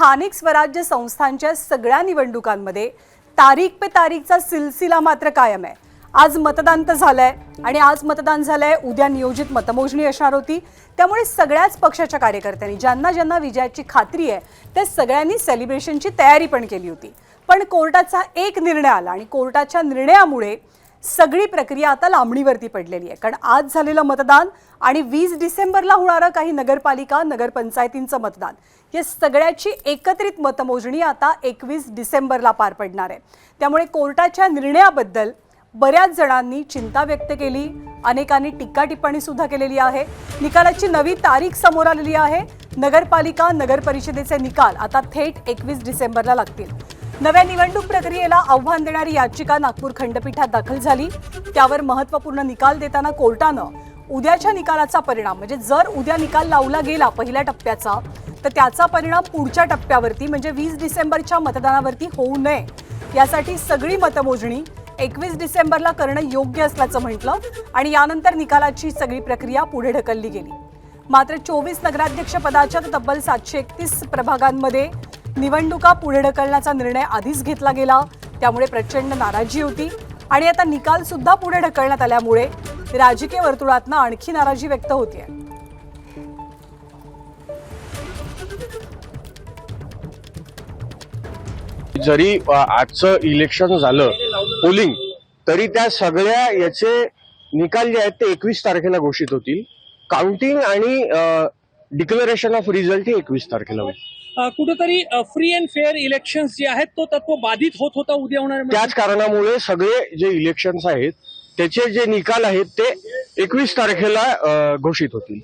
स्थानिक स्वराज्य संस्थांच्या सगळ्या निवडणुकांमध्ये तारीख पे तारीखचा सिलसिला मात्र कायम आहे। आज मतदान तर झालंय आणि आज मतदान झालंय, उद्या नियोजित मतमोजणी असणार होती। त्यामुळे सगळ्याच पक्षाच्या कार्यकर्त्यांनी ज्यांना ज्यांना विजयाची खात्री आहे त्या सगळ्यांनी सेलिब्रेशनची तयारी पण केली होती। पण कोर्टाचा एक निर्णय आला आणि कोर्टाच्या निर्णयामुळे सगळी प्रक्रिया आता लांबणीवरती पडलेली आहे। कारण आज झालेलं मतदान आणि 20 डिसेंबरला होणारं काही नगरपालिका नगरपंचायतींचं मतदान या सगळ्याची एकत्रित मतमोजणी आता 21 डिसेंबरला पार पडणार आहे। त्यामुळे कोर्टाच्या निर्णयाबद्दल बऱ्याच जणांनी चिंता व्यक्त केली, अनेकांनी टीका टिप्पणी सुद्धा केलेली आहे। निकालाची नवी तारीख समोर आलेली आहे। नगरपालिका नगरपरिषदेचे निकाल आता थेट 21 डिसेंबरला लागतील। नव्या निवडणूक प्रक्रियेला आव्हान देणारी याचिका नागपूर खंडपीठात दाखल झाली। त्यावर महत्त्वपूर्ण निकाल देताना कोर्टानं उद्याच्या निकालाचा परिणाम म्हणजे जर उद्या निकाल लावला गेला पहिल्या टप्प्याचा तर त्याचा परिणाम पुढच्या टप्प्यावरती म्हणजे 20 डिसेंबरच्या मतदानावरती होऊ नये यासाठी सगळी मतमोजणी 21 डिसेंबरला करणं योग्य असल्याचं म्हटलं आणि यानंतर निकालाची सगळी प्रक्रिया पुढे ढकलली गेली। मात्र 24 नगराध्यक्ष पदाच्या तब्बल 731 प्रभागांमध्ये निवडणुका पुढे ढकलण्याचा निर्णय आधीच घेतला गेला। त्यामुळे प्रचंड नाराजी होती आणि आता निकाल सुद्धा पुढे ढकलण्यात आल्यामुळे राजकीय वर्तुळातनं आणखी नाराजी व्यक्त होते। जरी आजचं इलेक्शन झालं पोलिंग तरी त्या सगळ्या याचे निकाल जे आहेत ते 21 तारखेला घोषित होतील। काउंटिंग आणि डिक्लेरेशन ऑफ रिझल्ट हे 21 तारखेला होईल। कुठेतरी फ्री अँड फेअर इलेक्शन्स जे आहेत तो तत्व बाधित होत होता उद्या होणार। त्याच कारणामुळे सगळे जे इलेक्शन्स आहेत त्याचे जे निकाल आहेत ते 21 तारखेला घोषित होतील।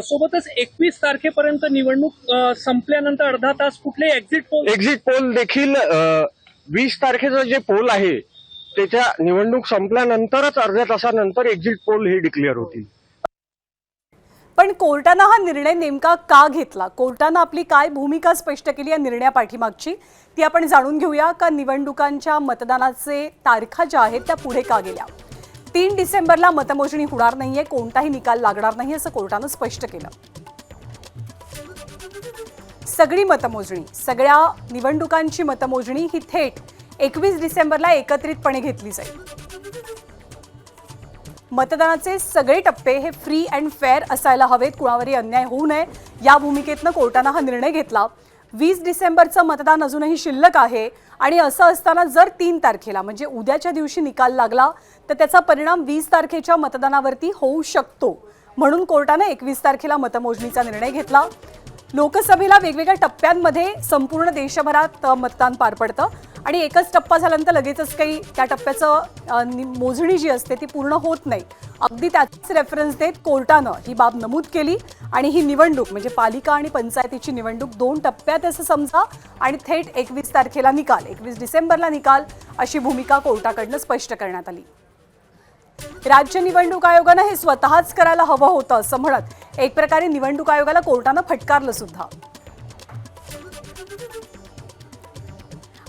सोबतच 21 तारखेपर्यंत निवडणूक संपल्यानंतर अर्धा तास कुठले एक्झिट पोल देखील 20 तारखेचं जे पोल आहे त्याच्या निवडणूक संपल्यानंतरच अर्ध्या तासानंतर एक्झिट पोल हे डिक्लेअर होतील। पण कोर्टानं हा निर्णय नेमका का घेतला, कोर्टानं आपली काय भूमिका स्पष्ट केली या निर्णयापाठीमागची ती आपण जाणून घेऊया। का निवडणुकांच्या मतदानाचे तारखा ज्या आहेत त्या पुढे का गेल्या। 3 डिसेंबरला मतमोजणी होणार नाहीये, कोणताही निकाल लागणार नाही असं कोर्टानं स्पष्ट केलं। सगळी मतमोजणी सगळ्या निवडणुकांची मतमोजणी ही थेट 21 डिसेंबरला एकत्रितपणे घेतली जाईल। मतदानाचे सगळे टप्पे हे फ्री अँड फेअर असायला हवेत, कुणावरही अन्याय होऊ नये या भूमिकेतनं कोर्टानं हा निर्णय घेतला। 20 डिसेंबरचं मतदान अजूनही शिल्लक आहे आणि असं असताना जर 3 तारखेला म्हणजे उद्याच्या दिवशी निकाल लागला तर त्याचा परिणाम 20 तारखेच्या मतदानावरती होऊ शकतो। म्हणून कोर्टानं 21 तारखेला मतमोजणीचा निर्णय घेतला। लोकसभेला वेगवेगळ्या टप्प्यांमध्ये संपूर्ण देशभरात मतदान पार पडतं आणि एकच टप्पा झाल्यानंतर लगेचच काही त्या टप्प्याचं मोजणी जी असते ती पूर्ण होत नाही। अगदी त्याच रेफरन्स देत कोर्टानं ही बाब नमूद केली आणि ही निवडणूक म्हणजे पालिका आणि पंचायतीची निवडणूक 2 टप्प्यात असं समजा आणि थेट 21 तारखेला निकाल 21 डिसेंबरला निकाल अशी भूमिका कोर्टाकडनं स्पष्ट करण्यात आली। राज्य निवडणूक आयोगानं हे स्वतःच करायला हवं होतं असं म्हणत एक प्रकारे निवडणूक आयोगाला कोर्टानं फटकारलं सुद्धा।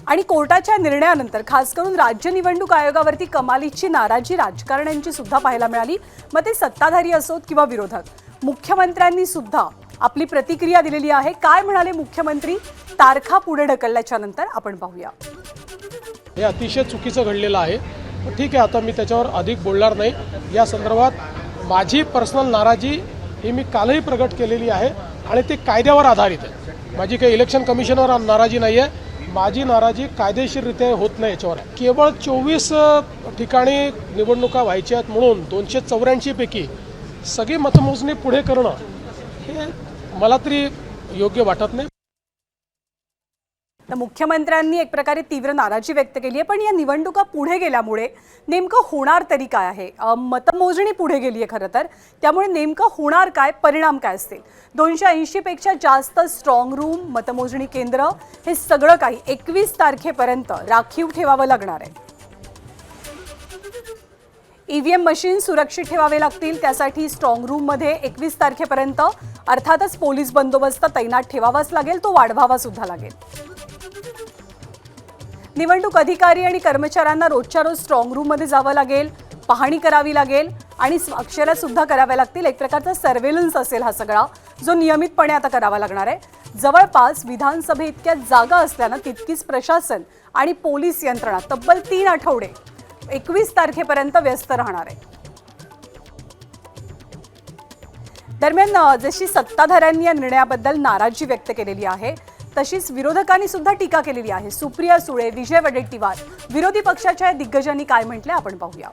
आणि कोर्टाच्या निर्णयानंतर खास करून राज्य निवडणूक आयोगावरती कमालीची नाराजी राजकारण्यांची सुद्धा पाहायला मिळाली। मग ते सत्ताधारी असोत किंवा विरोधक। मुख्यमंत्र्यांनी सुद्धा आपली प्रतिक्रिया दिलेली आहे। काय म्हणाले मुख्यमंत्री तारखा पुढे ढकलल्याच्या नंतर आपण पाहूया। हे अतिशय चुकीचं घडलेलं आहे। ठीक आहे, आता मी त्याच्यावर अधिक बोलणार नाही। या संदर्भात माझी पर्सनल नाराजी ही मी कालही प्रगट केलेली आहे आणि ती कायद्यावर आधारित आहे। माझी काही इलेक्शन कमिशनवर नाराजी नाही आहे, माझी नाराजी कायदेशीररित्या होत नाही याच्यावर आहे। केवळ 24 ठिकाणी निवडणुका व्हायच्या आहेत म्हणून 284 पैकी सगळी मतमोजणी पुढे करणं हे मला तरी योग्य वाटत नाही। तर मुख्यमंत्र्यांनी एक प्रकारे तीव्र नाराजी व्यक्त केली आहे। पण या निवडणुका पुढे गेल्यामुळे नेमकं होणार तरी काय आहे। मतमोजणी पुढे गेली आहे खरं तर, त्यामुळे नेमकं होणार काय, परिणाम काय असतील। 280 पेक्षा जास्त स्ट्रॉंग रूम मतमोजणी केंद्र हे सगळं काही 21 तारखेपर्यंत राखीव ठेवावं लागणार आहे। ईव्हीएम मशीन सुरक्षित ठेवावे लागतील, त्यासाठी स्ट्रॉंग रूममध्ये 21 तारखेपर्यंत अर्थातच पोलीस बंदोबस्त तैनात ठेवावाच लागेल, तो वाढवावा सुद्धा लागेल। निवडणूक अधिकारी आणि कर्मचाऱ्यांना रोजच्या रोज स्ट्रॉंग रूममध्ये जावं लागेल, पाहणी करावी लागेल आणि स्वाक्षऱ्या सुद्धा कराव्या लागतील। एक प्रकारचा सर्वेलन्स असेल हा सगळा जो नियमितपणे आता करावा लागणार आहे। जवळपास विधानसभे इतक्या जागा असल्यानं तितकीच प्रशासन आणि पोलीस यंत्रणा तब्बल 3 आठवडे 21 तारखेपर्यंत व्यस्त राहणार आहे. दरम्यान जशी सत्ताधाऱ्यांनी या निर्णयाबद्दल नाराजी व्यक्त केलेली आहे तशीच विरोधकांनी सुद्धा टीका केलेली आहे. सुप्रिया सुळे, विजय वडेट्टीवार, विरोधी पक्षाच्या दिग्गजांनी काय म्हटले आपण पाहूया.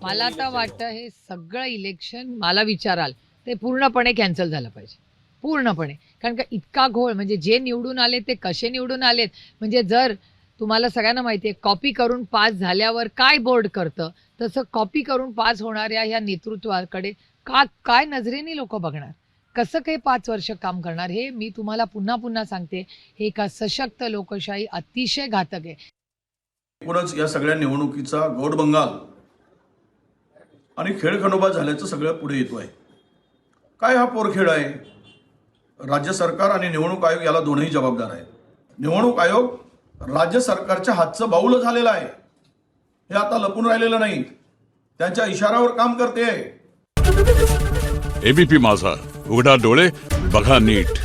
मला तर वाटतं हे सगळं इलेक्शन मला विचाराल ते पूर्णपणे कॅन्सल झालं पाहिजे, पूर्णपणे. कारण का इतका घोळ, म्हणजे जे निवडून आले ते कसे निवडून आलेत, म्हणजे जर तुम्हाला सगळ्यांना माहिती आहे कॉपी करून पास झाल्यावर काय बोर्ड करतं, तसं कॉपी करून पास होणाऱ्या ह्या नेतृत्वाकडे काय नजरेने लोक बघणार, कसं काही 5 वर्ष काम करणार. हे मी तुम्हाला पुन्हा पुन्हा सांगते, हे एका सशक्त लोकशाही अतिशय घातक आहे. एकूणच या सगळ्या निवडणुकीचा गौडबंगाल आणि खेळखंडोबा झाल्याचं सगळं पुढे येतो आहे. काय हा पोरखेळ आहे? राज्य सरकार आणि निवडणूक आयोग याला दोनही जबाबदार आहेत. निवडणूक आयोग राज्य सरकारच्या हातचं बाऊल झालेलं आहे, हे आता लपून राहिलेलं नाही, त्यांच्या इशाऱ्यावर काम करते. एबीपी माझा, उघडा डोळे बघा नीट.